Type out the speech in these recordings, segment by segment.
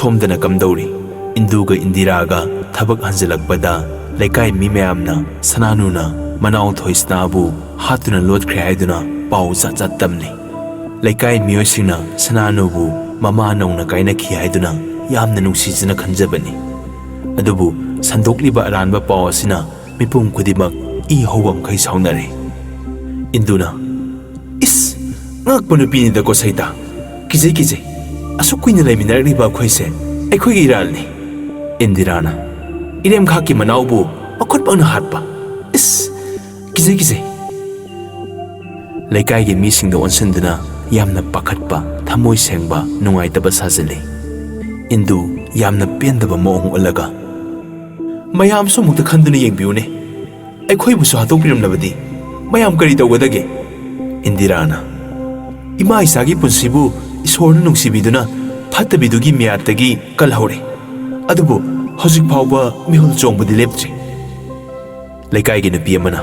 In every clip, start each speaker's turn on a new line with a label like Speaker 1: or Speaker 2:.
Speaker 1: ꯑꯁꯣꯝꯗꯅ ꯀꯝꯗꯧꯔꯤ ꯏꯟꯗꯨꯒ ꯏꯟꯗꯤꯔꯥꯒ ꯊꯕꯛ ꯍꯟꯖꯤꯜꯂꯛꯄꯗ ꯂꯩꯀꯥꯏ ꯃꯤ ꯃꯌꯥꯝꯅ ꯁꯅꯥꯅꯨꯅ ꯃꯅꯥꯎ ꯊꯣꯏꯁꯅꯥꯕꯨ ꯍꯥꯠꯇꯨꯅ ꯂꯣꯠꯈ꯭ꯔꯦ ꯍꯥꯏꯗꯨꯅ ꯄꯥꯎ ꯖꯥꯠ ꯇꯝꯅꯩ꯫ ꯂꯩꯀꯥꯏ ꯃꯤꯑꯣꯏꯁꯤꯡꯅ ꯁꯅꯥꯅꯨꯕꯨ ꯃꯃꯥ ꯅꯧꯅ ꯀꯥꯏꯅꯈꯤ ꯍꯥꯏꯗꯨꯅ ꯌꯥꯝꯅ ꯅꯨꯡꯁꯤꯖꯅ ꯈꯟꯖꯕꯅꯤ꯫ ꯑꯗꯨꯕꯨ ꯁꯟꯗꯣꯛꯂꯤꯕ ꯑꯔꯥꯟꯕ ꯄꯥꯎ ꯑꯁꯤꯅ ꯃꯤꯄꯨꯝ ꯈꯨꯗꯤꯡꯃꯛ ꯏ ꯍꯧꯕ ꯃꯈꯩ ꯁꯥꯎꯅꯔꯦ꯫ ꯏꯟꯗꯨꯅ "ꯏꯁ ꯉꯛꯄ ꯅꯨꯄꯤꯅꯤꯗꯀꯣ ꯁꯩꯇꯥ, ꯀꯤꯖꯩ ꯑꯁꯨꯛ ꯀꯨꯏꯅ ꯂꯩꯃꯤꯟꯅꯔꯛꯂꯤꯕ ꯑꯩꯈꯣꯏꯁꯦ ꯑꯩꯈꯣꯏꯒꯤ ꯏꯔꯥꯜꯅꯤ꯫ ꯏꯟꯗꯤꯔꯥꯅ "ꯏꯔꯦꯝꯈꯥꯛꯀꯤ ꯃꯅꯥꯎꯕꯨ ꯃꯈꯨꯠꯃꯛꯅ ꯍꯥꯠꯄ, ꯏꯁ ꯀꯤꯖꯩ"꯫ ꯂꯩꯀꯥꯏꯒꯤ ꯃꯤꯁꯤꯡꯗ ꯑꯣꯟꯁꯤꯟꯗꯨꯅ ꯌꯥꯝꯅ ꯄꯥꯈꯠꯄ, ꯊꯃꯣꯏ ꯁꯦꯡꯕ ꯅꯨꯡꯉꯥꯏꯇꯕ ꯁꯥꯖꯤꯜꯂꯤ꯫ ꯏꯟꯗꯨ ꯌꯥꯝꯅ ꯄꯦꯟꯗꯕ ꯃꯑꯣꯡ ꯎꯠꯂꯒ "ꯃꯌꯥꯝꯁꯨ ꯑꯃꯨꯛꯇ ꯈꯟꯗꯨꯅ ꯌꯦꯡꯕꯤꯌꯨꯅꯦ, ꯑꯩꯈꯣꯏꯕꯨꯁꯨ ꯍꯥꯠꯇꯣꯛꯄꯤꯔꯝꯂꯕꯗꯤ ꯃꯌꯥꯝ ꯀꯔꯤ ꯇꯧꯒꯗꯒꯦ?" ꯏꯟꯗꯤꯔꯥꯅ "ꯏꯃꯥ ꯏꯆꯥꯒꯤ ꯄꯨꯟꯁꯤꯕꯨ ꯏꯁꯣꯔꯅ ꯅꯨꯡꯁꯤꯕꯤꯗꯨꯅ ꯐꯠꯇꯕꯤꯗꯨꯒꯤ ꯃꯤꯌꯥꯠꯇꯒꯤ ꯀꯜꯍꯧꯔꯦ, ꯑꯗꯨꯕꯨ ꯍꯧꯖꯤꯛ ꯐꯥꯎꯕ ꯃꯤꯍꯨꯜ ꯆꯣꯡꯕꯗꯤ ꯂꯦꯞꯇ꯭ꯔꯤ." ꯂꯩꯀꯥꯏꯒꯤ ꯅꯨꯄꯤ ꯑꯃꯅ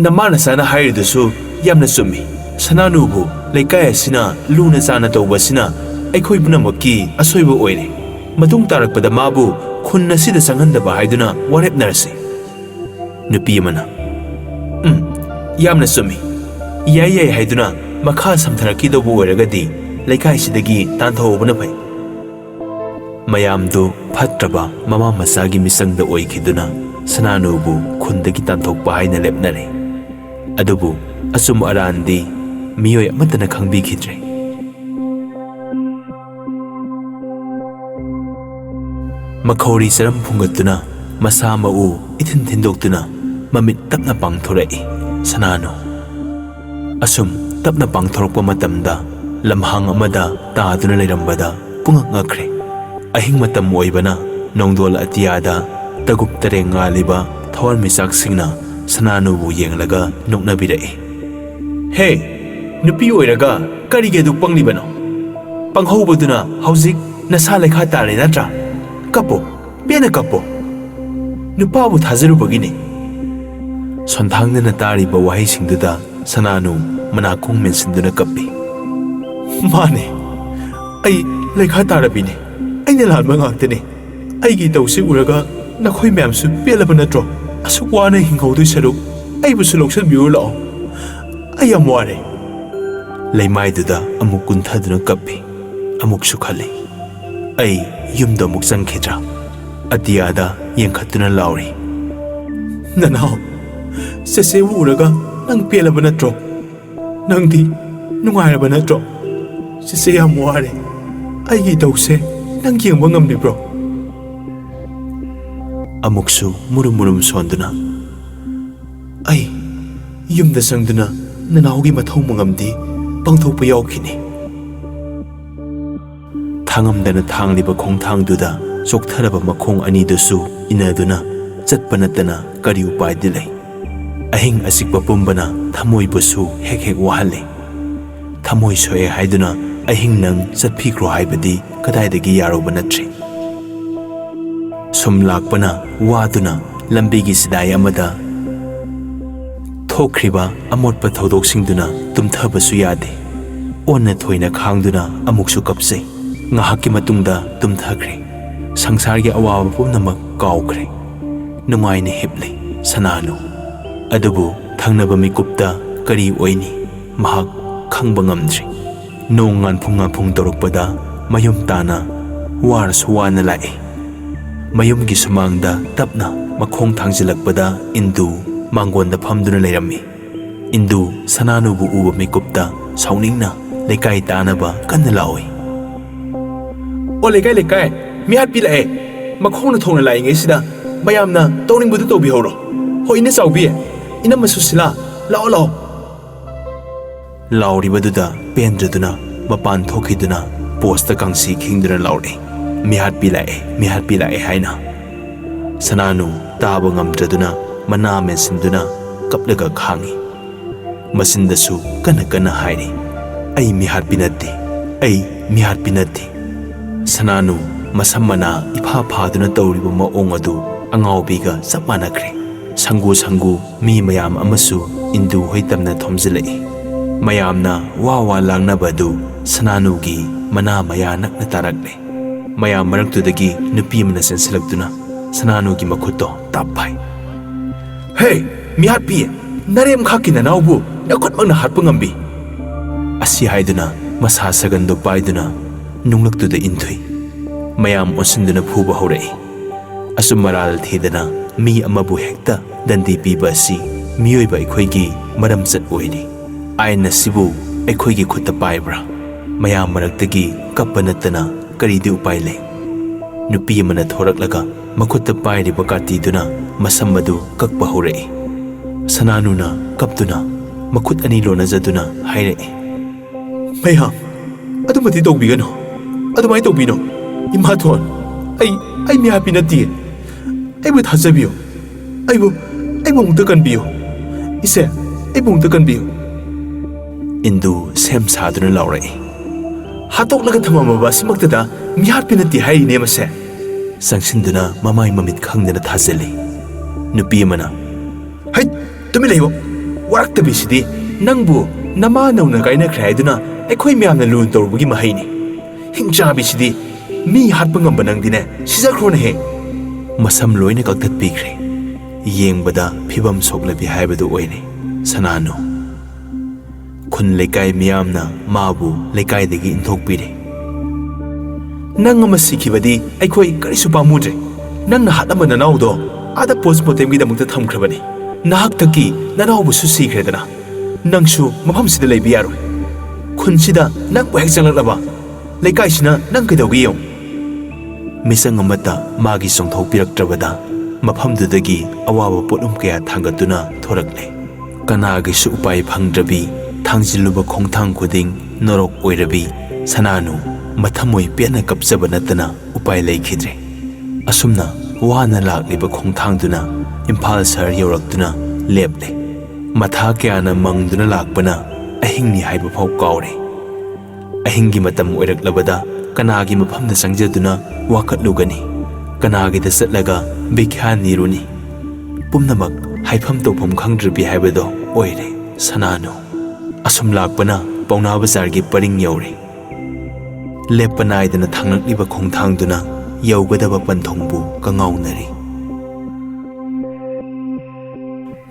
Speaker 1: "ꯅꯃꯥ ꯅꯆꯥꯅ ꯍꯥꯏꯔꯤꯗꯨꯁꯨ ꯌꯥꯝꯅ ꯆꯨꯝꯃꯤ꯫ ꯁꯅꯥꯅꯨꯕꯨ ꯂꯩꯀꯥꯏ ꯑꯁꯤꯅ ꯂꯨꯅ ꯆꯥꯟꯅ ꯇꯧꯕ ꯑꯁꯤꯅ ꯑꯩꯈꯣꯏ ꯄꯨꯝꯅꯃꯛꯀꯤ ꯑꯁꯣꯏꯕ ꯑꯣꯏꯔꯦ꯫ ꯃꯇꯨꯡ ꯇꯥꯔꯛꯄꯗ ꯃꯥꯕꯨ ꯈꯨꯟ ꯑꯁꯤꯗ ꯆꯪꯍꯟꯗꯕ ꯍꯥꯏꯗꯨꯅ ꯋꯥꯔꯦꯞꯅꯔꯁꯤ." ꯅꯨꯄꯤ ꯑꯃꯅ "ꯌꯥꯝꯅ ꯆꯨꯝꯃꯤ. ꯌꯥꯏ ꯍꯥꯏꯗꯨꯅ ꯃꯈꯥ ꯁꯝꯊꯔꯛꯈꯤꯗꯧꯕ ꯑꯣꯏꯔꯒꯗꯤ ꯂꯩꯀꯥꯏꯁꯤꯗꯒꯤ ꯇꯥꯟꯊꯣꯛꯍꯧꯕꯅ ꯐꯩ." ꯃꯌꯥꯝꯗꯨ ꯐꯠꯇ꯭ꯔꯕ ꯃꯃꯥ ꯃꯆꯥꯒꯤ ꯃꯤꯆꯪꯗ ꯑꯣꯏꯈꯤꯗꯨꯅ ꯁꯅꯥꯅꯨꯕꯨ ꯈꯨꯟꯗꯒꯤ ꯇꯥꯟꯊꯣꯛꯄ ꯍꯥꯏꯅ ꯂꯦꯞꯅꯔꯦ꯫ ꯑꯗꯨꯕꯨ ꯑꯆꯨꯝ ꯑꯔꯥꯟꯗꯤ ꯃꯤꯑꯣꯏ ꯑꯃꯠꯇꯅ ꯈꯪꯕꯤꯈꯤꯗ꯭ꯔꯦ꯫ ꯃꯈꯧꯔꯤ ꯆꯔꯝ ꯐꯨꯡꯒꯠꯇꯨꯅ ꯃꯁꯥ ꯃꯎ ꯏꯊꯤꯟ ꯊꯤꯟꯗꯣꯛꯇꯨꯅ ꯃꯃꯤꯠ ꯇꯞꯅ ꯄꯥꯡꯊꯣꯔꯛꯏ ꯁꯅꯥꯅꯨ꯫ ꯑꯁꯨꯝ ꯇꯞꯅ ꯄꯥꯡꯊꯣꯔꯛꯄ ꯃꯇꯝꯗ ꯂꯝꯍꯥꯡ ꯑꯃꯗ ꯇꯥꯗꯨꯅ ꯂꯩꯔꯝꯕꯗ ꯄꯨꯡꯉꯛ ꯉꯛꯈ꯭ꯔꯦ꯫ ꯑꯍꯤꯡ ꯃꯇꯝ ꯑꯣꯏꯕꯅ ꯅꯣꯡꯗꯣꯜ ꯑꯇꯤꯌꯥꯗ ꯇꯒꯨꯞ ꯇꯔꯦꯡ ꯉꯥꯜꯂꯤꯕ ꯊꯋꯥꯟꯃꯤꯆꯥꯛꯁꯤꯡꯅ ꯁꯅꯥꯅꯨꯕꯨ ꯌꯦꯡꯂꯒ ꯅꯣꯛꯅꯕꯤꯔꯛꯏ꯫ "ꯍꯦ, ꯅꯨꯄꯤ ꯑꯣꯏꯔꯒ ꯀꯔꯤꯒꯤ ꯑꯗꯨꯛ ꯄꯪꯂꯤꯕꯅꯣ? ꯄꯪꯍꯧꯕꯗꯨꯅ ꯍꯧꯖꯤꯛ ꯅꯁꯥ ꯂꯩꯈꯥ ꯇꯥꯔꯦ ꯅꯠꯇ꯭ꯔꯥ? ꯀꯞꯄꯣ, ꯄꯦꯟꯅ ꯀꯞꯄꯣ. ꯅꯨꯄꯥꯕꯨ ꯊꯥꯖꯔꯨꯕꯒꯤꯅꯤ." ꯁꯣꯟꯊꯥꯡꯗꯅ ꯇꯥꯔꯤꯕ ꯋꯥꯍꯩꯁꯤꯡꯗꯨꯗ ꯁꯅꯥꯅꯨ ꯃꯅꯥꯀꯣꯡ ꯃꯦꯟꯁꯤꯟꯗꯨꯅ ꯀꯞꯄꯤ꯫ "ꯃꯥꯅꯦ, ꯑꯩ ꯂꯩꯈꯥ ꯇꯥꯔꯕꯤꯅꯦ. ꯑꯩꯅ ꯂꯥꯟꯕ ꯉꯥꯛꯇꯅꯦ. ꯑꯩꯒꯤ ꯏꯇꯧꯁꯤ ꯎꯔꯒ ꯅꯈꯣꯏ ꯃꯌꯥꯝꯁꯨ ꯄꯦꯜꯂꯕ ꯅꯠꯇ꯭ꯔꯣ? ꯑꯁꯨꯛ ꯋꯥꯅ ꯍꯤꯡꯍꯧꯗꯣꯏ ꯁꯔꯨꯛ ꯑꯩꯕꯨꯁꯨ ꯂꯧꯁꯤꯟꯕꯤꯌꯨ ꯂꯥꯛꯑꯣ. ꯑꯩ ꯌꯥꯝ ꯋꯥꯔꯦ." ꯂꯩꯃꯥꯏꯗꯨꯗ ꯑꯃꯨꯛ ꯀꯨꯟꯊꯗꯨꯅ ꯀꯞꯄꯤ꯫ ꯑꯃꯨꯛꯁꯨ ꯈꯜꯂꯤ, ꯑꯩ ꯌꯨꯝꯗ ꯑꯃꯨꯛ ꯆꯪꯈꯤꯗ꯭ꯔꯥ? ꯑꯇꯤꯌꯥꯗ ꯌꯦꯡꯈꯠꯇꯨꯅ ꯂꯥꯎꯔꯤ, "ꯅꯅꯥꯎ, ꯆꯦꯆꯦꯕꯨ ꯎꯔꯒ ꯅꯪ ꯄꯦꯜꯂꯕ ꯅꯠꯇ꯭ꯔꯣ? ꯅꯪꯗꯤ ꯅꯨꯡꯉꯥꯏꯔꯕ ꯅꯠꯇ꯭ꯔꯣ? ꯆꯦꯆꯦ ꯌꯥꯝ ꯋꯥꯔꯦ. ꯑꯩꯒꯤ ꯏꯇꯧꯁꯦ ꯅꯪ ꯌꯦꯡꯕ ꯉꯝꯂꯤꯕ꯭ꯔꯣ?" ꯑꯃꯨꯛꯁꯨ ꯃꯨꯔꯨꯝ ꯁꯣꯟꯗꯨꯅ, "ꯑꯩ ꯌꯨꯝꯗ ꯆꯪꯗꯨꯅ ꯅꯅꯥꯎꯒꯤ ꯃꯊꯧ ꯃꯉꯝꯗꯤ ꯄꯥꯡꯊꯣꯛꯄ ꯌꯥꯎꯈꯤꯅꯤ." ꯊꯥꯡꯉꯝꯗꯅ ꯊꯥꯡꯂꯤꯕ ꯈꯣꯡꯊꯥꯡꯗꯨꯗ ꯆꯣꯛꯊꯔꯕ ꯃꯈꯣꯡ ꯑꯅꯤꯗꯨꯁꯨ ꯏꯟꯅꯗꯨꯅ ꯆꯠꯄ ꯅꯠꯇꯅ ꯀꯔꯤ ꯎꯄꯥꯏꯗꯤ ꯂꯩ? ꯑꯍꯤꯡ ꯑꯆꯤꯛꯄ ꯄꯨꯝꯕꯅ ꯊꯃꯣꯏꯕꯨꯁꯨ ꯍꯦꯛ ꯋꯥꯍꯜꯂꯤ꯫ ꯊꯃꯣꯏ ꯁꯣꯛꯑꯦ ꯍꯥꯏꯗꯨꯅ ꯑꯍꯤꯡ ꯅꯪ ꯆꯠꯄꯤꯈ꯭ꯔꯣ ꯍꯥꯏꯕꯗꯤ ꯀꯗꯥꯏꯗꯒꯤ ꯌꯥꯔꯧꯕ ꯅꯠꯇ꯭ꯔꯤ꯫ ꯁꯨꯝ ꯂꯥꯛꯄꯅ ꯋꯥꯗꯨꯅ ꯂꯝꯕꯤꯒꯤ ꯆꯤꯗꯥꯏ ꯑꯃꯗ ꯊꯣꯛꯈ꯭ꯔꯤꯕ ꯑꯃꯣꯠꯄ ꯊꯧꯗꯣꯛꯁꯤꯡꯗꯨꯅ ꯇꯨꯝꯊꯕꯁꯨ ꯌꯥꯗꯦ꯫ ꯑꯣꯟꯅ ꯊꯣꯏꯅ ꯈꯥꯡꯗꯨꯅ ꯑꯃꯨꯛꯁꯨ ꯀꯞꯆꯩ꯫ ꯉꯥꯏꯍꯥꯛꯀꯤ ꯃꯇꯨꯡꯗ ꯇꯨꯝꯊꯈ꯭ꯔꯦ꯫ ꯁꯪꯁꯥꯔꯒꯤ ꯑꯋꯥꯕ ꯄꯨꯝꯅꯃꯛ ꯀꯥꯎꯈ꯭ꯔꯦ꯫ ꯅꯨꯡꯉꯥꯏꯅ ꯍꯤꯞꯂꯤ ꯁꯅꯥꯅꯨ꯫ ꯑꯗꯨꯕꯨ ꯊꯪꯅꯕ ꯃꯤꯀꯨꯞꯇ ꯀꯔꯤ ꯑꯣꯏꯅꯤ ꯃꯍꯥꯛ ꯈꯪꯕ ꯉꯝꯗ꯭ꯔꯤ꯫ ꯅꯣꯡ ꯉꯥꯟꯐꯨꯡ ꯇꯧꯔꯛꯄꯗ ꯃꯌꯨꯝ ꯇꯥꯅ ꯋꯥꯔꯁꯨ ꯋꯥꯅ ꯂꯥꯛꯏ꯫ ꯃꯌꯨꯝꯒꯤ ꯁꯨꯃꯥꯡꯗ ꯇꯞꯅ ꯃꯈꯣꯡ ꯊꯥꯡꯖꯤꯜꯂꯛꯄꯗ ꯏꯟꯗꯨ ꯃꯥꯡꯒꯣꯟꯗ ꯐꯝꯗꯨꯅ ꯂꯩꯔꯝꯃꯤ꯫ ꯏꯟꯗꯨ ꯁꯅꯥꯅꯨꯕꯨ ꯎꯕ ꯃꯤꯀꯨꯞꯇ ꯁꯥꯎꯅꯤꯡꯅ ꯂꯩꯀꯥꯏ ꯇꯥꯅꯕ ꯀꯟꯅ ꯂꯥꯎꯏ꯫ "ꯑꯣ ꯂꯩꯀꯥꯏ, ꯃꯤꯍꯥꯠꯄꯤ ꯂꯥꯛꯑꯦ. ꯃꯈꯣꯡꯅ ꯊꯣꯡꯅ ꯂꯥꯛꯏꯉꯩꯁꯤꯗ ꯃꯌꯥꯝꯅ ꯇꯧꯅꯤꯡꯕꯗꯨ ꯇꯧꯕꯤꯍꯧꯔꯣ. ꯍꯣꯏ ꯏꯅ ꯆꯥꯎꯕꯤ, ꯏꯅꯝꯃ ꯁꯨꯁꯤꯂꯥ, ꯂꯥꯛꯑꯣ." ꯂꯥꯎꯔꯤꯕꯗꯨꯗ ꯄꯦꯟꯗ꯭ꯔꯗꯨꯅ ꯃꯄꯥꯟ ꯊꯣꯛꯈꯤꯗꯨꯅ ꯄꯣꯁꯇ ꯀꯥꯡꯁꯤ ꯈꯤꯡꯗꯨꯅ ꯂꯥꯎꯔꯛꯏ, "ꯃꯤꯍꯥꯠꯄꯤ ꯂꯥꯛꯑꯦ" ꯍꯥꯏꯅ꯫ ꯁꯅꯥꯅꯨ ꯇꯥꯕ ꯉꯝꯗ꯭ꯔꯗꯨꯅ ꯃꯅꯥ ꯃꯦꯟꯁꯤꯟꯗꯨꯅ ꯀꯞꯂꯒ ꯈꯥꯡꯉꯤ꯫ ꯃꯆꯤꯟꯗꯁꯨ ꯀꯟꯅ ꯍꯥꯏꯔꯤ, "ꯑꯩ ꯃꯤꯍꯥꯠꯄꯤ ꯅꯠꯇꯦ." ꯁꯅꯥꯅꯨ ꯃꯁꯝ ꯃꯅꯥ ꯏꯐꯥ ꯐꯥꯗꯨꯅ ꯇꯧꯔꯤꯕ ꯃꯑꯣꯡ ꯑꯗꯨ ꯑꯉꯥꯎꯕꯤꯒ ꯆꯞ ꯃꯥꯟꯅꯈ꯭ꯔꯦ꯫ ꯁꯪꯒꯨ ꯃꯤ ꯃꯌꯥꯝ ꯑꯃꯁꯨ ꯏꯟꯗꯨ ꯍꯣꯏ ꯇꯝꯅ ꯊꯣꯝꯖꯤꯜꯂꯛꯏ꯫ ꯃꯌꯥꯝꯅ ꯋꯥ ꯂꯥꯡꯅꯕ ꯑꯗꯨ ꯁꯅꯥꯅꯨꯒꯤ ꯃꯅꯥ ꯃꯌꯥ ꯅꯛꯅ ꯇꯥꯔꯛꯂꯦ꯫ mayam maragtudagi nupi amana sensilaktuna Sananugi makutto tappai. Hey, mihat pi, narem khakina naubu, nakot magna hatpa ngambi. Asi haiduna masa sagando paiduna nunglaktuda inthui. Mayam osinduna phuba haurai. Asum maral thidana mi amabu hekta dandi piba si miyoiba ikhoigi maramsat oiri. Aina sibu ikhoigi khutta paibra. Mayam maraktagi kappa natana karidi upai le. Nupi amana thoraklaga makutta pairiba katiduna masamadu kakpa haurai. Sananuna kaptuna makut ani lonajaduna hairai. Mayam, adumati tawbigano. Adumai tawbino. Imathon, ai mi happy nati. Ai bu thajabio. Ai bu mukta kanbio. Ise, ai bu mukta kanbio. Indu sem saduna laurai. Hatok laga thamama simaktada mi happy nati hai ne mase. Sangsinduna mamai mamit khangdana thajali. Nupi amana. Hai, tumi leibo. Warakta bisidi nangbu nama nauna kaina khraiduna aikhoi myamna lun tawbugi mahaini. Hingcha bisidi mi hatpa ngamba nangdine sijakrona he. Masam loina kaktat pikre. Yengbada phibam soklabi haibadu oine. Sananu. Khun lekai miyamna mabu lekai dagi inthok pire. Nang ama sikhibadi aikhoi karisu pamudre. Nang na hatama nanaudo ada postmortem gi damukta thamkhrabani. Nahak taki nanaubu su sikhredana. Nangsu mafam sida leibi yaro. Khun sida nang bu hek changlaba. Lekai sina nang kaidogi yong. Misang amata magi songthok piraktrabada mafamdudagi awaba potlum kaya thangatuna thorakle. Kanagi su upai phangdrabi thangjiluba khongthang khuding norok oirabi Sananu mathamoi pena kapjaba natana upai leikhidre. Asumna wana lakliba khongthangduna Imphal sar yoraktuna leple. Matha kyana mangduna lakpana ahingni haiba phau kaure. Ahingi matam oiraklabada kanagi mafamda sangjaduna wakatlugani. Kanagi da satlaga bikhya niruni. Pumnamak haifam tawpham khangdrabi haibado oire Sananu. Asum lakpana pauna bazargi paring yaure. Lepanaidana thanglakliba khongthangduna yaugadaba panthongbu kangaunari.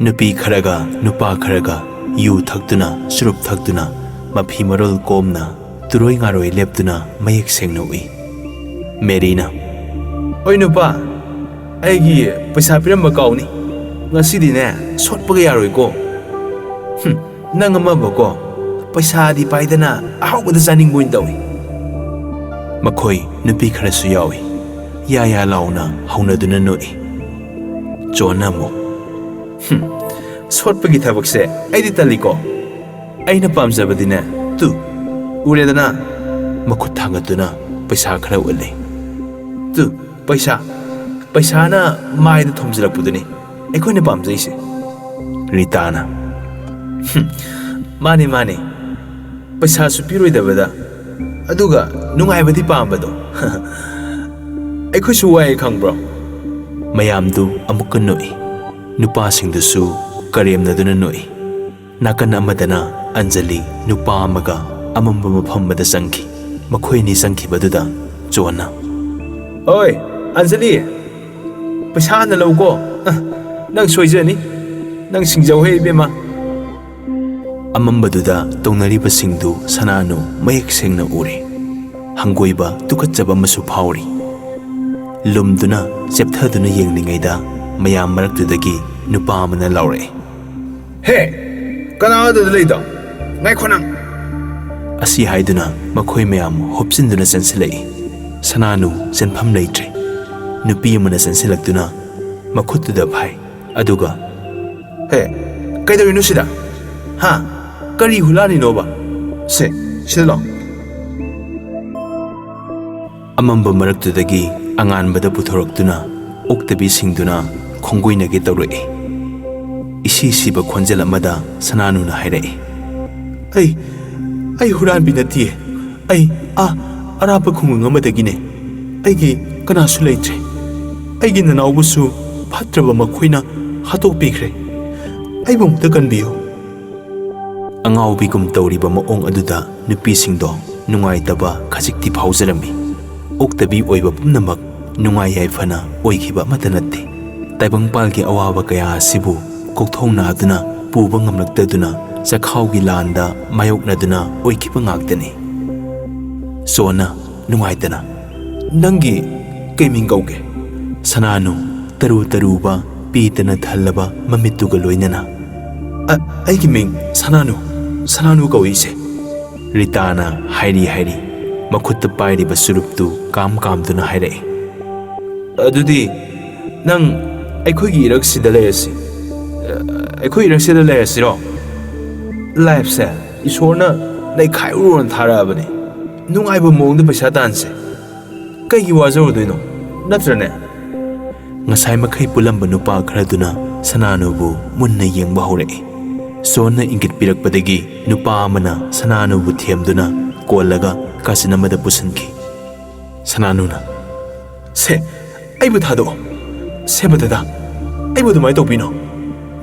Speaker 1: Nupi kharaga nupa kharaga yu thakduna surup thakduna mafi marol komna turoi ngaroi leptuna mayek sengna ui. Merina. Oi nupa, aigi paisa piramba kauni. Ngasidi ne sotpaga yaroi ko. Nang amaba ko paisa di paidana ahawbada chaningboin tawi. Makhoi nupi kharasu yawi. Ya launa haunaduna noi. Chona mo. Sotpagi thabakse aidi taliko. Aina pamjabadine tu uredana makhut thangatuna paisa khara ulle. Tu paisa na maida thomjilakpuduni aikhoina pamjaise. Ritana. Mani paisa su piroidabada aduga nungaibadi pambado. Aikhoisu wai khangbro. Mayamdu amukka noi. Nupa singdusu karemnaduna noi. Nakan amadana Anjali nupa amaga amamba mafambada sangki. Makhoini sangki baduda Joanna. Oi, Anjali. Paisa na lauko. Nang soijani. Nang singjau he bema. Amambaduda tongnariba singdu Sananu mayek sengna uri. Hangoiba tukatjaba masu phauri. Lumduna chepthaduna yenglingaida mayam maraktudagi nupa amana laure. Hey, kanada leida. Ngai khonang. Asi haiduna makhoi mayam hopsinduna sensilai. Sananu senpham leitre. Nupi amana sensilaktuna makhutuda phai. Aduga. Hey, kaidorinu sida? Ha, kari hulani noba. Se, sida. Amamba maraktudagi anganbada puthoroktuna oktabi singduna khonggoinagi tawrei. Isi siba khonjel amada Sananuna hairai. Ai huran binati. Ai arapa khungung amadagine. Aigi kanasu leitre. Aigi nanaubusu phatraba makhoina hatokpikre. Aibu mukta kanbiyo. Angaubigum tawriba maong aduda nupisingdo nungaitaba khajikti phaujarambi. ꯑꯣꯛꯇꯕꯤ ꯑꯣꯏꯕ ꯄꯨꯝꯅꯃꯛ ꯅꯨꯡꯉꯥꯏ ꯌꯥꯏꯐꯅ ꯑꯣꯏꯈꯤꯕ ꯑꯃꯠꯇ ꯅꯠꯇꯦ꯫ ꯇꯥꯏꯕꯪꯄꯥꯜꯒꯤ ꯑꯋꯥꯕ ꯀꯌꯥ ꯑꯁꯤꯕꯨ ꯀꯣꯛꯊꯣꯡꯅꯗꯨꯅ ꯄꯨꯕ ꯉꯝꯂꯛꯇꯗꯨꯅ ꯆꯈꯥꯎꯒꯤ ꯂꯥꯟꯗ ꯃꯥꯌꯣꯛꯅꯗꯨꯅ ꯑꯣꯏꯈꯤꯕ ꯉꯥꯛꯇꯅꯤ꯫ ꯁꯣꯅ ꯅꯨꯡꯉꯥꯏꯇꯅ "ꯅꯪꯒꯤ ꯀꯩ ꯃꯤꯡ ꯀꯧꯒꯦ?" ꯁꯅꯥꯅꯨ ꯇꯔꯨ ꯇꯔꯨꯕ ꯄꯤꯇꯅ ꯊꯜꯂꯕ ꯃꯃꯤꯠꯇꯨꯒ ꯂꯣꯏꯅꯅ "ꯑꯩꯒꯤ ꯃꯤꯡ ꯁꯅꯥꯅꯨ ꯀꯧꯏ ꯏꯆꯦ." ꯔꯤꯇꯥꯅ ꯍꯥꯏꯔꯤ ꯃꯈꯨꯠꯇ ꯄꯥꯏꯔꯤꯕ ꯆꯨꯔꯨꯞꯇꯨ ꯀꯥꯝꯗꯨꯅ ꯍꯥꯏꯔꯛꯏ꯫ "ꯑꯗꯨꯗꯤ ꯅꯪ ꯑꯩꯈꯣꯏꯒꯤ ꯏꯔꯛꯁꯤꯗ ꯂꯩꯔꯁꯤꯔꯣ? ꯂꯥꯏꯐꯁꯦ ꯏꯁꯣꯔꯅ ꯅꯩꯈꯥꯏꯔꯨꯔꯣꯅ ꯊꯥꯔꯛꯑꯕꯅꯤ꯫ ꯅꯨꯡꯉꯥꯏꯕ ꯃꯑꯣꯡꯗ ꯄꯩꯁꯥ ꯇꯥꯟꯁꯦ꯫ ꯀꯩꯒꯤ ꯋꯥꯖꯔꯨꯗꯣꯏꯅꯣ, ꯅꯠꯇ꯭ꯔꯅꯦ?" ꯉꯁꯥꯏ ꯃꯈꯩ ꯄꯨꯜꯂꯝꯕ ꯅꯨꯄꯥ ꯈꯔꯗꯨꯅ ꯁꯅꯥꯅꯨꯕꯨ ꯃꯨꯟꯅ ꯌꯦꯡꯕ ꯍꯧꯔꯛꯏ꯫ ꯁꯣꯟꯅ ꯏꯪꯒꯤꯠ ꯄꯤꯔꯛꯄꯗꯒꯤ ꯅꯨꯄꯥ ꯑꯃꯅ ꯁꯅꯥꯅꯨꯕꯨ ꯊꯦꯝꯗꯨꯅ ꯀꯣꯜꯂꯒ ꯀꯥꯆꯤꯟ ꯑꯃꯗ ꯄꯨꯁꯤꯟꯈꯤ꯫ ꯁꯅꯥꯅꯨꯅ "ꯁꯦ, ꯑꯩꯕꯨ ꯊꯥꯗꯣꯛꯑꯣ꯫ ꯁꯦꯕ ꯗꯗꯥ, ꯑꯩꯕꯨ ꯑꯗꯨꯃꯥꯏꯅ ꯇꯧꯕꯤꯅꯣ."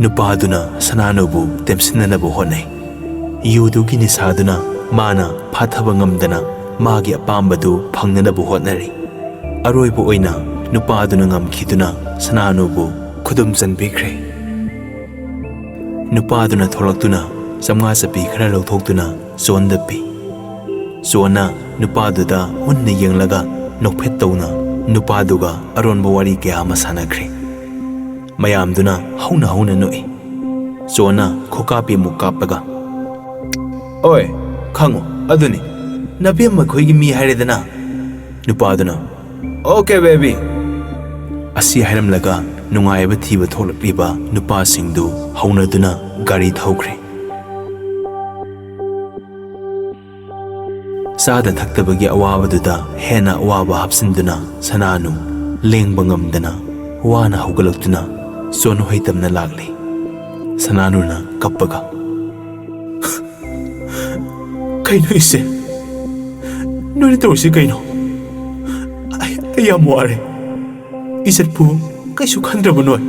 Speaker 1: ꯅꯨꯄꯥꯗꯨꯅ ꯁꯅꯥꯅꯨꯕꯨ ꯇꯦꯝꯁꯤꯟꯅꯅꯕ ꯍꯣꯠꯅꯩ꯫ ꯌꯨꯗꯨꯒꯤ ꯅꯤꯁꯥꯗꯨꯅ ꯃꯥꯅ ꯐꯥꯊꯕ ꯉꯝꯗꯅ ꯃꯥꯒꯤ ꯑꯄꯥꯝꯕꯗꯨ ꯐꯪꯅꯅꯕ ꯍꯣꯠꯅꯔꯤ꯫ ꯑꯔꯣꯏꯕ ꯑꯣꯏꯅ ꯅꯨꯄꯥꯗꯨꯅ ꯉꯝꯈꯤꯗꯨꯅ ꯁꯅꯥꯅꯨꯕꯨ ꯈꯨꯗꯨꯝ ꯆꯟꯕꯤꯈ꯭ꯔꯦ꯫ ꯅꯨꯄꯥꯗꯨꯅ ꯊꯣꯛꯂꯛꯇꯨꯅ 500 ꯆꯞꯄꯤ ꯈꯔ ꯂꯧꯊꯣꯛꯇꯨꯅ ꯖꯣꯟꯗ ꯄꯤ꯫ ꯖꯣꯟꯅ ꯅꯨꯄꯥꯗꯨꯗ ꯃꯨꯟꯅ ꯌꯦꯡꯂꯒ ꯅꯣꯛꯐꯦꯠ ꯇꯧꯅ ꯅꯨꯄꯥꯗꯨꯒ ꯑꯔꯣꯟꯕ ꯋꯥꯔꯤ ꯀꯌꯥ ꯑꯃ ꯁꯥꯟꯅꯈ꯭ꯔꯦ꯫ ꯃꯌꯥꯝꯗꯨꯅ ꯍꯧꯅ ꯅꯣꯛꯏ꯫ ꯖꯣꯟꯅ ꯈꯨꯀꯥꯞꯄꯤ ꯑꯃꯨꯛ ꯀꯥꯞꯂꯒ "ꯑꯣꯏ, ꯈꯪꯉꯣ, ꯑꯗꯨꯅꯤ ꯅꯕꯦꯝꯃ ꯈꯣꯏꯒꯤ ꯃꯤ ꯍꯥꯏꯔꯦꯗꯅ." ꯅꯨꯄꯥꯗꯨꯅ "ꯑꯣꯀꯦ ꯕꯦꯕꯤ." ꯑꯁꯤ ꯍꯥꯏꯔꯝꯂꯒ ꯅꯨꯡꯉꯥꯏꯕ ꯊꯤꯕ ꯊꯣꯛꯂꯛꯂꯤꯕ ꯅꯨꯄꯥꯁꯤꯡꯗꯨ ꯍꯧꯅꯗꯨꯅ ꯒꯥꯔꯤ ꯊꯧꯈ꯭ꯔꯦ꯫ ꯆꯥꯗ ꯊꯛꯇꯕꯒꯤ ꯑꯋꯥꯕꯗꯨꯗ ꯍꯦꯟꯅ ꯑꯋꯥꯕ ꯍꯥꯞꯆꯤꯟꯗꯨꯅ ꯁꯅꯥꯅꯨ ꯂꯦꯡꯕ ꯉꯝꯗꯅ ꯋꯥꯅ ꯍꯧꯒꯠꯂꯛꯇꯨꯅ ꯖꯣꯟ ꯍꯣꯏ ꯇꯝꯅ ꯂꯥꯛꯂꯤ꯫ ꯁꯅꯥꯅꯨꯅ ꯀꯞꯄꯒ "ꯀꯩꯅꯣ ꯏꯆꯦ? ꯅꯣꯏꯅ ꯇꯧꯔꯤꯁꯤ ꯀꯩꯅꯣ? ꯑꯩ ꯌꯥꯝ ꯋꯥꯔꯦ꯫ ꯏꯖꯠꯄꯨ ꯀꯩꯁꯨ ꯈꯟꯗ꯭ꯔꯕ ꯅꯣꯏ?"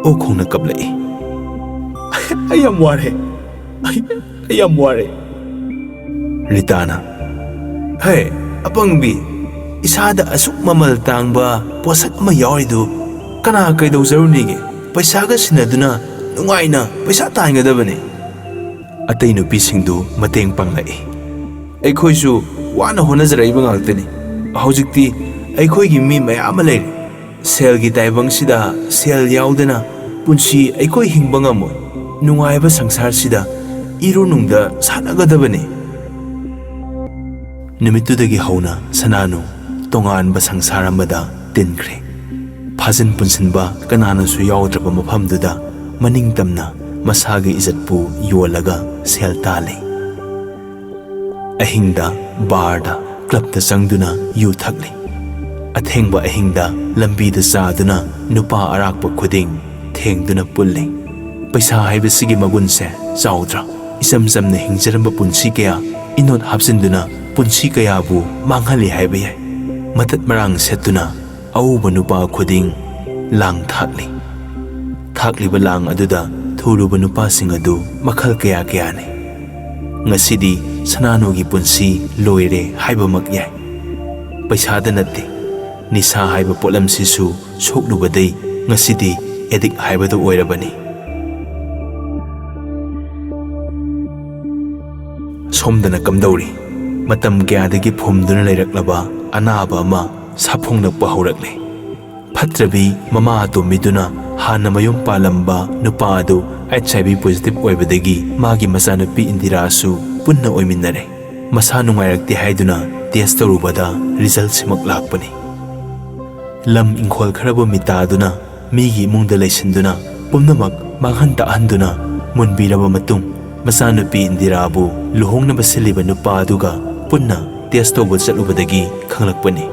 Speaker 1: ꯑꯣꯈꯣꯡꯅ ꯀꯞꯂꯛꯏ꯫ "ꯑꯩ ꯌꯥꯝ ꯋꯥꯔꯦ. ꯑꯩ ꯌꯥꯝ ꯋꯥꯔꯦ." ꯔꯤꯇꯥꯅ "ꯍꯦ ꯑꯄꯪꯕꯤ, ꯏꯁꯥꯗ ꯑꯁꯨꯛ ꯃꯃꯜ ꯇꯥꯡꯕ ꯄꯣꯠꯁꯛ ꯑꯃ ꯌꯥꯎꯔꯤꯗꯨ ꯀꯅꯥ ꯀꯩꯗꯧꯖꯔꯨꯅꯤꯒꯦ? ꯄꯩꯁꯥꯒ ꯁꯤꯟꯅꯗꯨꯅ ꯅꯨꯡꯉꯥꯏꯅ ꯄꯩꯁꯥ ꯇꯥꯟꯒꯗꯕꯅꯤ." ꯑꯇꯩ ꯅꯨꯄꯤꯁꯤꯡꯗꯨ ꯃꯇꯦꯡ ꯄꯥꯡꯂꯛꯏ꯫ "ꯑꯩꯈꯣꯏꯁꯨ ꯋꯥꯅ ꯍꯣꯠꯅꯖꯔꯛꯏꯕ ꯉꯥꯛꯇꯅꯤ꯫ ꯍꯧꯖꯤꯛꯇꯤ ꯑꯩꯈꯣꯏꯒꯤ ꯃꯤ ꯃꯌꯥꯝ ꯑꯃ ꯂꯩꯔꯤ꯫ ꯁꯦꯜꯒꯤ ꯇꯥꯏꯕꯪꯁꯤꯗ ꯁꯦꯜ ꯌꯥꯎꯗꯅ ꯄꯨꯟꯁꯤ ꯑꯩꯈꯣই ꯍꯤꯡꯕ ꯉꯝꯃꯣꯏ꯫ ꯅꯨꯡꯉꯥꯏꯕ ꯁꯪꯁꯥꯔꯁꯤꯗ ꯏꯔꯨꯅꯨꯡꯗ ꯁꯥꯟꯅꯒꯗꯕꯅꯤ." ꯅꯨꯃꯤꯠꯇꯨꯗꯒꯤ ꯍꯧꯅ ꯁꯅꯥꯅꯨ ꯇꯣꯉꯥꯟꯕ ꯁꯪꯁꯥꯔ ꯑꯃꯗ ꯇꯤꯟꯈ꯭ꯔꯦ꯫ ꯐꯥꯖꯤꯟ ꯄꯨꯟꯁꯤꯟꯕ ꯀꯅꯥꯅꯁꯨ ꯌꯥꯎꯗ꯭ꯔꯕ ꯃꯐꯝꯗꯨꯗ ꯃꯅꯤꯡꯇꯝꯅ ꯃꯁꯥꯒꯤ ꯏꯖꯠꯄꯨ ꯌꯣꯜꯂꯒ ꯁꯦꯜ ꯇꯥꯜꯂꯤ꯫ ꯑꯍꯤꯡꯗ ꯕꯥꯔꯗ ꯀ꯭ꯂꯕꯇ ꯆꯪꯗꯨꯅ ꯌꯨ ꯊꯛꯂꯤ꯫ ꯑꯊꯦꯡꯕ ꯑꯍꯤꯡꯗ ꯂꯝꯕꯤꯗ ꯆꯥꯗꯨꯅ ꯅꯨꯄꯥ ꯑꯔꯥꯛꯄ ꯈꯨꯗꯤꯡ ꯊꯦꯡꯗꯨꯅ ꯄꯨꯜꯂꯤ꯫ ꯄꯩꯁꯥ ꯍꯥꯏꯕꯁꯤꯒꯤ ꯃꯒꯨꯟꯁꯦ ꯆꯥꯎꯗ꯭ꯔꯥ? ꯏꯆꯝ ꯆꯝꯅ ꯍꯤꯡꯖꯔꯝꯕ ꯄꯨꯟꯁꯤ ꯀꯌꯥ ꯏꯅꯣꯠ ꯍꯥꯞꯆꯤꯟꯗꯨꯅ ꯄꯨꯟꯁꯤ ꯀꯌꯥꯕꯨ ꯃꯥꯡꯍꯜꯂꯤ ꯍꯥꯏꯕ ꯌꯥꯏ꯫ ꯃꯇꯠ ꯃꯔꯥꯡ ꯁꯦꯠꯇꯨꯅ ꯑꯎꯕ ꯅꯨꯄꯥ ꯈꯨꯗꯤꯡ ꯂꯥꯡ ꯊꯥꯛꯂꯤ꯫ ꯊꯥꯛꯂꯤꯕ ꯂꯥꯡ ꯑꯗꯨꯗ ꯊꯨꯔꯨꯕ ꯅꯨꯄꯥꯁꯤꯡ ꯑꯗꯨ ꯃꯈꯜ ꯀꯌꯥꯅꯤ꯫ ꯉꯁꯤꯗꯤ ꯁꯅꯥꯅꯨꯒꯤ ꯄꯨꯟꯁꯤ ꯂꯣꯏꯔꯦ ꯍꯥꯏꯕꯃꯛ ꯌꯥꯏ꯫ ꯄꯩꯁꯥꯗ ꯅꯠꯇꯦ, ꯅꯤꯁꯥ ꯍꯥꯏꯕ ꯄꯣꯠꯂꯝꯁꯤꯁꯨ ꯁꯣꯛꯂꯨꯕꯗꯩ ꯉꯁꯤꯗꯤ ꯑꯦꯗꯤꯛ ꯍꯥꯏꯕꯗꯨ ꯑꯣꯏꯔꯕꯅꯤ꯫ ꯁꯣꯝꯗꯅ ꯀꯝꯗꯧꯔꯤ? ꯃꯇꯝ ꯀꯌꯥꯗꯒꯤ ꯐꯨꯝꯗꯨꯅ ꯂꯩꯔꯛꯂꯕ ꯑꯅꯥꯕ ꯑꯃ ꯁꯥꯐꯣꯡꯂꯛꯄ ꯍꯧꯔꯛꯂꯤ꯫ ꯐꯠꯇ꯭ꯔꯕꯤ ꯃꯃꯥ ꯑꯇꯣꯝꯕꯤꯗꯨꯅ ꯍꯥꯟꯅ ꯃꯌꯨꯝ ꯄꯥꯜꯂꯝꯕ ꯅꯨꯄꯥ ꯑꯗꯨ HIV ꯄꯣꯖꯤꯇꯤꯚ ꯑꯣꯏꯕꯗꯒꯤ ꯃꯥꯒꯤ ꯃꯆꯥꯅꯨꯄꯤ ꯏꯟꯗꯤꯔꯥꯁꯨ ꯄꯨꯟꯅ ꯑꯣꯏꯃꯤꯟꯅꯔꯦ꯫ ꯃꯁꯥ ꯅꯨꯡꯉꯥꯏꯔꯛꯇꯦ ꯍꯥꯏꯗꯨꯅ ꯇꯦꯁ ꯇꯧꯔꯨꯕꯗ ꯔꯤꯖꯜꯠꯁꯤꯃꯛ ꯂꯥꯛꯄꯅꯤ꯫ ꯂꯝ ꯏꯪꯈꯣꯜ ꯈꯔꯕꯨ ꯃꯤꯇꯥꯗꯨꯅ ꯃꯤꯒꯤ ꯏꯃꯨꯡꯗ ꯂꯩꯁꯤꯟꯗꯨꯅ ꯄꯨꯝꯅꯃꯛ ꯃꯥꯡꯍꯟ ꯇꯥꯛꯍꯟꯗꯨꯅ ꯃꯨꯟꯕꯤꯔꯕ ꯃꯇꯨꯡ ꯃꯆꯥꯅꯨꯄꯤ ꯏꯟꯗꯤꯔꯥꯕꯨ ꯂꯨꯍꯣꯡꯅꯕ ꯁꯤꯜꯂꯤꯕ ꯅꯨꯄꯥ ꯑꯗꯨꯒ ꯄꯨꯟꯅ ꯇꯦꯁ ꯇꯧꯕ ꯆꯠꯂꯨꯕꯗꯒꯤ ꯈꯪꯂꯛꯄꯅꯤ꯫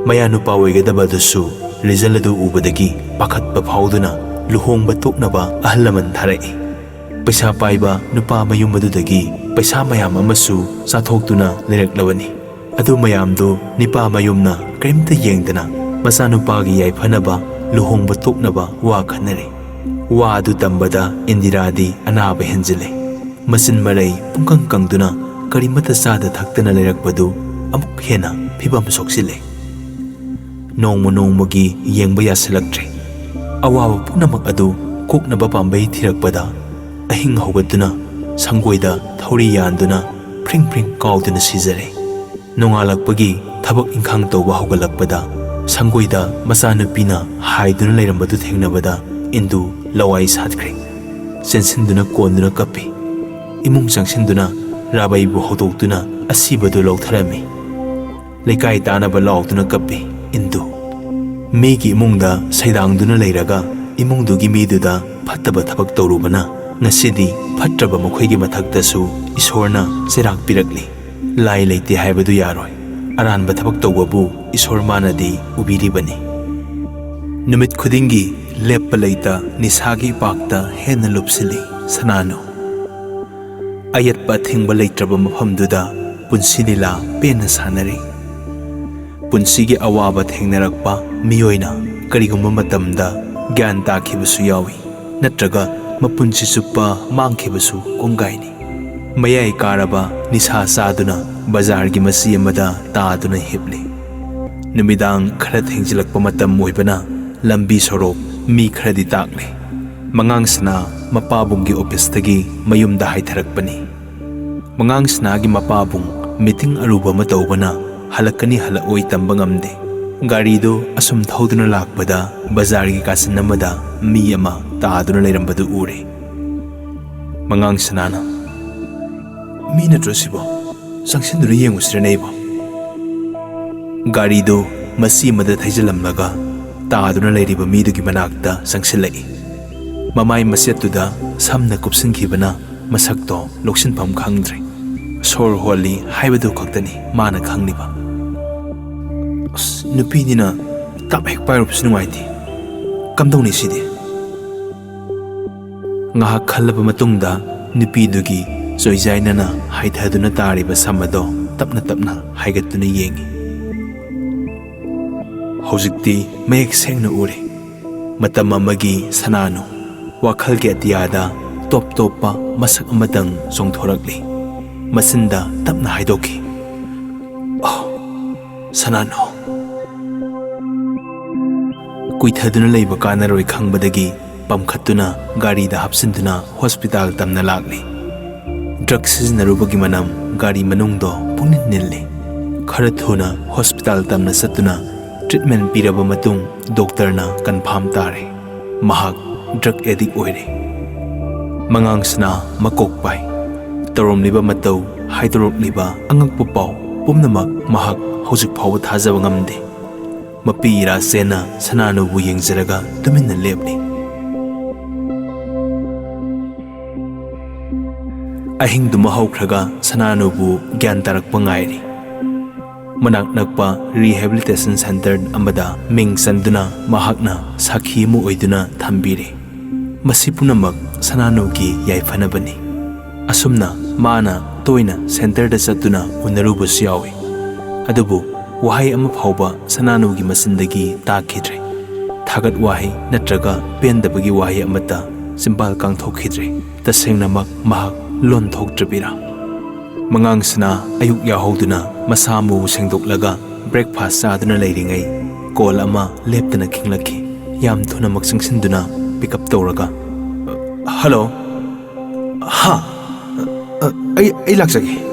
Speaker 1: ꯃꯌꯥ ꯅꯨꯄꯥ ꯑꯣꯏꯒꯗꯕ ꯑꯗꯨꯁꯨ ꯔꯤꯖꯜꯠ ꯑꯗꯨ ꯎꯕꯗꯒꯤ ꯄꯥꯈꯠꯄ ꯐꯥꯎꯗꯨꯅ ꯂꯨꯍꯣꯡꯕ ꯇꯣꯛꯅꯕ ꯑꯍꯜ ꯂꯃꯟ ꯊꯥꯔꯛꯏ꯫ ꯄꯩꯁా ꯄꯥꯏꯕ ꯅꯨꯄꯥ ꯃꯌꯨꯝ ꯑꯗꯨꯗꯒꯤ ꯄꯩꯁా ꯃꯌꯥꯝ ꯑꯃꯁꯨ ꯆꯥꯊꯣꯛꯇꯨꯅ ꯂꯩꯔꯛꯂꯕꯅꯤ꯫ ꯑꯗꯨ ꯃꯌꯥꯝꯗꯨ ꯅꯤꯄꯥ ꯃꯌꯨꯝꯅ ꯀꯔꯤꯝꯇ ꯌꯦꯡꯗꯅ ꯃꯆꯥꯅꯨꯄꯥꯒꯤ ꯌꯥꯏꯐꯅꯕ ꯂꯨꯍꯣꯡꯕ ꯇꯣꯛꯅꯕ ꯋꯥ ꯈꯟꯅꯔꯦ꯫ ꯋꯥ ꯑꯗꯨ ꯇꯝꯕꯗ ꯏꯟꯗꯤꯔꯥꯗꯤ ꯑꯅꯥꯕ ꯍꯦꯟꯖꯤꯜꯂꯦ꯫ ꯃꯆꯤꯟ ꯃꯔꯩ ꯄꯨꯡꯀꯪ ꯀꯪꯗꯨꯅ ꯀꯔꯤꯃꯠꯇ ꯆꯥꯗ ꯊꯛꯇꯅ ꯂꯩꯔꯛꯄꯗꯨ ꯑꯃꯨꯛ ꯍꯦꯟꯅ ꯐꯤꯕꯝ ꯁꯣꯛꯆꯤꯜꯂꯦ꯫ ꯅꯣꯡꯃ ꯅꯣꯡꯃꯒꯤ ꯌꯦꯡꯕ ꯌꯥꯁꯤꯜꯂꯛꯇ꯭ꯔꯦ꯫ ꯑꯋꯥꯕ ꯄꯨꯝꯅꯃꯛ ꯑꯗꯨ ꯀꯣꯛꯅꯕ ꯄꯥꯝꯕꯩ ꯊꯤꯔꯛꯄꯗ ꯑꯍꯤꯡ ꯍꯧꯒꯠꯇꯨꯅ ꯁꯪꯒꯣꯏꯗ ꯊꯧꯔꯤ ꯌꯥꯟꯗꯨꯅ ꯐ꯭ꯔꯤꯡ ꯐ꯭ꯔꯤꯡ ꯀꯥꯎꯗꯨꯅ ꯁꯤꯖꯔꯦ꯫ ꯅꯣꯡꯉꯥꯜꯂꯛꯄꯒꯤ ꯊꯕꯛ ꯏꯪꯈꯥꯡ ꯇꯧꯕ ꯍꯧꯒꯠꯂꯛꯄꯗ ꯁꯪꯒꯣꯏꯗ ꯃꯆꯥꯅꯨꯄꯤꯅ ꯍꯥꯏꯗꯨꯅ ꯂꯩꯔꯝꯕꯗꯨ ꯊꯦꯡꯅꯕꯗ ꯏꯟꯗꯨ ꯂꯋꯥꯏ ꯁꯥꯠꯈ꯭ꯔꯦ꯫ ꯆꯦꯟꯁꯤꯟꯗꯨꯅ ꯀꯣꯟꯗꯨꯅ ꯀꯞꯄꯤ꯫ ꯏꯃꯨꯡ ꯆꯪꯁꯤꯟꯗꯨꯅ ꯔꯥꯕꯩꯕꯨ ꯍꯧꯗꯣꯛꯇꯨꯅ ꯑꯁꯤꯕꯗꯨ ꯂꯧꯊꯔꯝꯃꯤ꯫ ꯂꯩꯀꯥꯏ ꯇꯥꯅꯕ ꯂꯥꯎꯗꯨꯅ ꯀꯞꯄꯤ ꯏꯟꯗꯨ꯫ ꯃꯤꯒꯤ ꯏꯃꯨꯡꯗ ꯁꯩꯗꯥꯡꯗꯨꯅ ꯂꯩꯔꯒ ꯏꯃꯨꯡꯗꯨꯒꯤ ꯃꯤꯗꯨꯗ ꯐꯠꯇꯕ ꯊꯕꯛ ꯇꯧꯔꯨꯕꯅ ꯉꯁꯤꯗꯤ ꯐꯠꯇ꯭ꯔꯕ ꯃꯈꯣꯏꯒꯤ ꯃꯊꯛꯇꯁꯨ ꯏꯁꯣꯔꯅ ꯆꯩꯔꯥꯛ ꯄꯤꯔꯛꯂꯤ꯫ ꯂꯥꯏ ꯂꯩꯇꯦ ꯍꯥꯏꯕꯗꯨ ꯌꯥꯔꯣꯏ꯫ ꯑꯔꯥꯟꯕ ꯊꯕꯛ ꯇꯧꯕꯕꯨ ꯏꯁꯣꯔ ꯃꯥꯅꯗꯤ ꯎꯕꯤꯔꯤꯕꯅꯤ꯫ ꯅꯨꯃꯤꯠ ꯈꯨꯗꯤꯡꯒꯤ ꯂꯦꯞꯄ ꯂꯩꯇ ꯅꯤꯁꯥꯒꯤ ꯏꯄꯥꯛꯇ ꯍꯦꯟꯅ ꯂꯨꯞꯁꯤꯜꯂꯤ ꯁꯅꯥꯅꯨ꯫ ꯑꯌꯦꯠꯄ ꯑꯊꯤꯡꯕ ꯂꯩꯇ꯭ꯔꯕ ꯃꯐꯝꯗꯨꯗ ꯄꯨꯟꯁꯤ ꯂꯤꯂꯥ ꯄꯦꯟꯅ ꯁꯥꯟꯅꯔꯤ꯫ ꯄꯨꯟꯁꯤꯒꯤ ꯑꯋꯥꯕ ꯊꯦꯡꯅꯔꯛꯄ ꯃꯤꯑꯣꯏꯅ ꯀꯔꯤꯒꯨꯝꯕ ꯃꯇꯝꯗ ꯒ꯭ꯌꯥꯟ ꯇꯥꯈꯤꯕꯁꯨ ꯌꯥꯎꯏ, ꯅꯠꯇ꯭ꯔꯒ ꯃꯄꯨꯟꯁꯤ ꯆꯨꯞꯄ ꯃꯥꯡꯈꯤꯕꯁꯨ ꯀꯣꯡꯒꯥꯏꯅꯤ꯫ ꯃꯌꯥꯏ ꯀꯥꯔꯕ ꯅꯤꯁꯥ ꯆꯥꯗꯨꯅ ꯕꯖꯥꯔꯒꯤ ꯃꯆꯤ ꯑꯃꯗ ꯇꯥꯗꯨꯅ ꯍꯤꯞꯂꯤ꯫ ꯅꯨꯃꯤꯗꯥꯡ ꯈꯔ ꯊꯦꯡꯖꯤꯜꯂꯛꯄ ꯃꯇꯝ ꯑꯣꯏꯕꯅ ꯂꯝꯕꯤ ꯁꯣꯔꯣꯛ ꯃꯤ ꯈꯔꯗꯤ ꯇꯥꯛꯂꯤ꯫ ꯃꯉꯥꯡꯁꯅꯥ ꯃꯄꯥꯕꯨꯡꯒꯤ ꯑꯣꯐꯤꯁꯇꯒꯤ ꯃꯌꯨꯝꯗ ꯍꯥꯏꯊꯔꯛꯄꯅꯤ꯫ ꯃꯉꯥꯡꯁꯅꯥꯒꯤ ꯃꯄꯥꯕꯨꯡ ꯃꯤꯇꯤꯡ ꯑꯔꯨꯕ ꯑꯃ ꯇꯧꯕꯅ ꯍꯜꯂꯛꯀꯅꯤ ꯍꯜꯂꯛꯑꯣꯏ ꯇꯝꯕ ꯉꯝꯗꯦ꯫ ꯒꯥꯔꯤꯗꯨ ꯑꯁꯨꯝ ꯊꯧꯗꯨꯅ ꯂꯥꯛꯄꯗ ꯕꯖꯥꯔꯒꯤ ꯀꯥꯆꯤꯟ ꯑꯃꯗ ꯃꯤ ꯑꯃ ꯇꯥꯗꯨꯅ ꯂꯩꯔꯝꯕꯗꯨ ꯎꯔꯦ꯫ ꯃꯉꯥꯡꯁꯅꯥꯅ "ꯃꯤ ꯅꯠꯇ꯭ꯔꯣ ꯁꯤꯕꯣ? ꯆꯪꯁꯤꯟꯗꯨꯅ ꯌꯦꯡꯉꯨꯁꯤꯔꯅꯦ ꯑꯩꯕꯣ?" ꯒꯥꯔꯤꯗꯨ ꯃꯆꯤ ꯑꯃꯗ ꯊꯩꯖꯤꯜꯂꯝꯂꯒ ꯇꯥꯗꯨꯅ ꯂꯩꯔꯤꯕ ꯃꯤꯗꯨꯒꯤ ꯃꯅꯥꯛꯇ ꯆꯪꯁꯤꯜꯂꯛꯏ꯫ ꯃꯃꯥꯏ ꯃꯆꯦꯠꯇꯨꯗ ꯁꯝꯅ ꯀꯨꯞꯁꯤꯟꯈꯤꯕꯅ ꯃꯁꯛꯇꯣ ꯂꯧꯁꯤꯟꯐꯝ ꯈꯪꯗ꯭ꯔꯦ꯫ ꯁꯣꯔ ꯍꯣꯜꯂꯤ ꯍꯥꯏꯕꯗꯨ ꯈꯛꯇꯅꯤ ꯃꯥꯅ ꯈꯪꯂꯤꯕ꯫ ꯅꯨꯄꯤꯅꯤꯅ ꯇꯞ ꯍꯦꯛ ꯄꯥꯏꯔꯨꯕꯁꯨ ꯅꯨꯡꯉꯥꯏꯇꯦ꯫ ꯀꯝꯗꯧꯅꯤ ꯁꯤꯗꯤ? ꯉꯥꯏꯍꯥꯛ ꯈꯜꯂꯕ ꯃꯇꯨꯡꯗ ꯅꯨꯄꯤꯗꯨꯒꯤ ꯆꯣꯏꯖꯥꯏꯅꯅ ꯍꯥꯏꯊꯗꯨꯅ ꯇꯥꯔꯤꯕ ꯁꯝ ꯑꯗꯣ ꯇꯞꯅ ꯇꯞꯅ ꯍꯥꯏꯒꯠꯇꯨꯅ ꯌꯦꯡꯉꯤ꯫ ꯍꯧꯖꯤꯛꯇꯤ ꯃꯌꯦꯛ ꯁꯦꯡꯅ ꯎꯔꯦ꯫ ꯃꯇꯝ ꯑꯃꯒꯤ ꯁꯅꯥꯅꯨ ꯋꯥꯈꯜꯒꯤ ꯑꯇꯤꯌꯥꯗ ꯇꯣꯞ ꯇꯣꯞꯄ ꯃꯁꯛ ꯑꯃꯇꯪ ꯆꯣꯡꯊꯣꯔꯛꯂꯤ꯫ ꯃꯆꯤꯟꯗ ꯇꯞꯅ ꯍꯥꯏꯗꯣꯛꯈꯤ, "ꯁꯅꯥꯅꯨ." ꯀꯨꯏꯊꯗꯨꯅ ꯂꯩꯕ ꯀꯥꯟꯅꯔꯣꯏ ꯈꯪꯕꯗꯒꯤ ꯄꯝꯈꯠꯇꯨꯅ ꯒꯥꯔꯤꯗ ꯍꯥꯞꯆꯤꯟꯗꯨꯅ ꯍꯣꯁꯄꯤꯇꯥꯜ ꯇꯝꯅ ꯂꯥꯛꯂꯤ꯫ ꯗ꯭ꯔꯒ ꯁꯤꯖꯤꯟꯅꯔꯨꯕꯒꯤ ꯃꯅꯝ ꯒꯥꯔꯤ ꯃꯅꯨꯡꯗꯣ ꯄꯨꯡꯅꯤꯟ ꯅꯤꯜꯂꯤ꯫ ꯈꯔ ꯊꯨꯅ ꯍꯣꯁꯄꯤꯇꯥꯜ ꯇꯝꯅ ꯆꯠꯇꯨꯅ ꯇ꯭ꯔꯤꯠꯃꯦꯟ ꯄꯤꯔꯕ ꯃꯇꯨꯡ ꯗꯣꯛꯇꯔꯅ ꯀꯟꯐꯥꯔꯝ ꯇꯥꯔꯦ ꯃꯍꯥꯛ ꯗ꯭ꯔꯒ ꯑꯦꯗꯤꯛ ꯑꯣꯏꯔꯦ꯫ ꯃꯉꯥꯡꯁꯅꯥ ꯃꯀꯣꯛ ꯄꯥꯏ꯫ ꯇꯧꯔꯝꯂꯤꯕ ꯃꯇꯧ, ꯍꯥꯏꯗꯣꯔꯛꯂꯤꯕ ꯑꯉꯛꯄ ꯄꯥꯎ ꯄꯨꯝꯅꯃꯛ ꯃꯍꯥꯛ ꯍꯧꯖꯤꯛ ꯐꯥꯎꯕ ꯊꯥꯖꯕ ꯉꯝꯗꯦ꯫ ꯃꯄꯤ ꯏꯔꯥ ꯆꯦꯟꯅ ꯁꯅꯥꯅꯨꯕꯨ ꯌꯦꯡꯖꯔꯒ ꯇꯨꯃꯤꯟꯅ ꯂꯦꯞꯂꯤ꯫ ꯑꯍꯤꯡꯗꯨꯃ ꯍꯧꯈ꯭ꯔꯒ ꯁꯅꯥꯅꯨꯕꯨ ꯒ꯭ꯌꯥꯟ ꯇꯥꯔꯛꯄ ꯉꯥꯏꯔꯤ꯫ ꯃꯅꯥꯛ ꯅꯛꯄ ꯔꯤꯍꯦꯕꯤꯂꯤꯇꯦꯁꯟ ꯁꯦꯟꯇꯔ ꯑꯃꯗ ꯃꯤꯡ ꯆꯟꯗꯨꯅ ꯃꯍꯥꯛꯅ ꯁꯥꯈꯤ ꯑꯃ ꯑꯣꯏꯗꯨꯅ ꯊꯝꯕꯤꯔꯤ꯫ ꯃꯁꯤ ꯄꯨꯝꯅꯃꯛ ꯁꯅꯥꯅꯨꯒꯤ ꯌꯥꯏꯐꯅꯕꯅꯤ꯫ ꯑꯁꯨꯝꯅ ꯃꯥꯅ ꯇꯣꯏꯅ ꯁꯦꯟꯇꯔꯗ ꯆꯠꯇꯨꯅ ꯎꯅꯔꯨꯕꯁꯨ ꯌꯥꯎꯏ꯫ ꯑꯗꯨꯕꯨ ꯋꯥꯍꯩ ꯑꯃ ꯐꯥꯎꯕ ꯁꯅꯥꯅꯨꯒꯤ ꯃꯆꯤꯟꯗꯒꯤ ꯇꯥꯈꯤꯗ꯭ꯔꯦ꯫ ꯊꯥꯒꯠ ꯋꯥꯍꯩ ꯅꯠꯇ꯭ꯔꯒ ꯄꯦꯟꯗꯕꯒꯤ ꯋꯥꯍꯩ ꯑꯃꯠꯇ ꯆꯤꯝꯕꯥꯜ ꯀꯥꯡꯊꯣꯛꯈꯤꯗ꯭ꯔꯦ꯫ ꯇꯁꯦꯡꯅꯃꯛ ꯃꯍꯥꯛ ꯂꯣꯟ ꯊꯣꯛꯇ꯭ꯔꯕꯤꯔꯥ? ꯃꯉꯥꯡꯁꯅꯥ ꯑꯌꯨꯛ ꯌꯥꯍꯧꯗꯨꯅ ꯃꯁꯥ ꯃꯎ ꯁꯦꯡꯗꯣꯛꯂꯒ ꯕ꯭ꯔꯦꯛꯐꯥꯁ ꯆꯥꯗꯨꯅ ꯂꯩꯔꯤꯉꯩ ꯀꯣꯜ ꯑꯃ ꯂꯦꯞꯇꯅ ꯈꯤꯡꯂꯛꯈꯤ꯫ ꯌꯥꯝ ꯊꯨꯅꯃꯛ ꯆꯪꯁꯤꯟꯗꯨꯅ ꯄꯤꯛꯑꯞ ꯇꯧꯔꯒ, "ꯍꯜꯂꯣ, ꯍꯥ, ꯑꯩ ꯂꯥꯛꯆꯒꯦ꯫